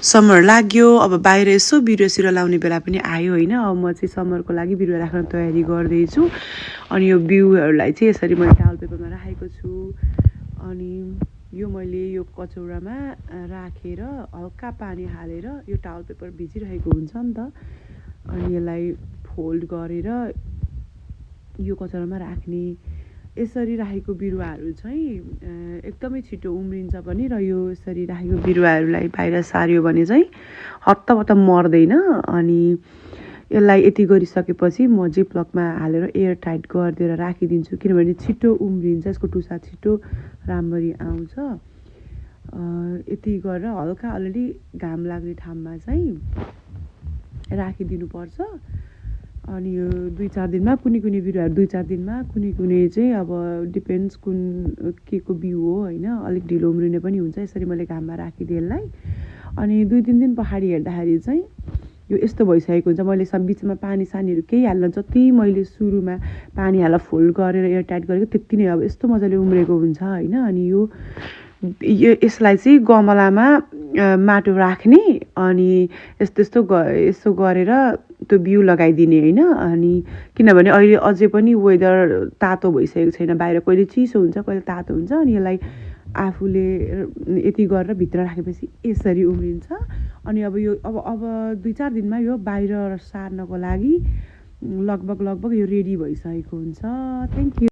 summer लाग्यो अब बाहिर यसो बिरुवा सिरुवा लाउने बेला पनि आयो होइन अब म चाहिँ समरको लागि बिरुवा राख्न तयारी गर्दैछु अनि यो बिउहरूलाई चाहिँ यसरी मैले टावल पेपरमा राखेको छु अनि यो मैले यो कचौरामा राखेर हल्का पानी हालेर यो टावल पेपर भिजिरहेको हुन्छ नि त अनि यसलाई फोल्ड गरेर यो कचौरामा राख्ने यसरी राखेको बिरुवाहरू चाहिँ एकदमै छिटो उम्रिन्छ पनि र यो यसरी राखेको बिरुवाहरूलाई बाहिर सार्यो भने चाहिँ हत्तपत्त मर्दैन अनि यसलाई यति गरिसकेपछि म जिपलकमा हालेर एयर टाइट गरिदिएर राखिदिन्छु किनभने छिटो उम्रिन्छ यसको टुसा छिटो राम्ररी आउँछ यति गरेर हल्का अलरेडी घाम लाग्ने ठाउँमा चाहिँ राखिदिनुपर्छ अनि यो 2-4 दिनमा कुनै बिरुवाहरू 2-4 दिनमा कुनै चाहिँ अब डिपेन्ड्स कुन के को बिउ हो होइन अलिक ढिलो उम्रिने पनि हुन्छ यसरी मैले घाममा राखिदिएँ यसलाई अनि 2-3 दिन पछाडि हेर्दाखेरि चाहिँ यो यस्तो भइसकेको हुन्छ मैले बिचमा पानी सानीहरू केही हाल्न जति मैले सुरुमा पानी हालेर फोल्ड गरेर एयर टाइट गरेको त्यति नै अब यस्तो मजाले उम्रेको हुन्छ होइन अनि यो यसलाई चाहिँ गमलामा माटो राख्ने अनि यस्तो गरेर त्यो बिउ लगाइदिने होइन अनि किनभने अहिले अझै पनि वेदर तातो भइसकेको छैन बाहिर कहिले चिसो हुन्छ कहिले तातो हुन्छ अनि यसलाई आफूले यति गरेर भित्र राखेपछि यसरी उम्रिन्छ अनि अब यो अब 2-4 दिनमा यो बाहिर सार्नको लागि लगभग यो रेडी भइसकेको हुन्छ थ्याङ्क यू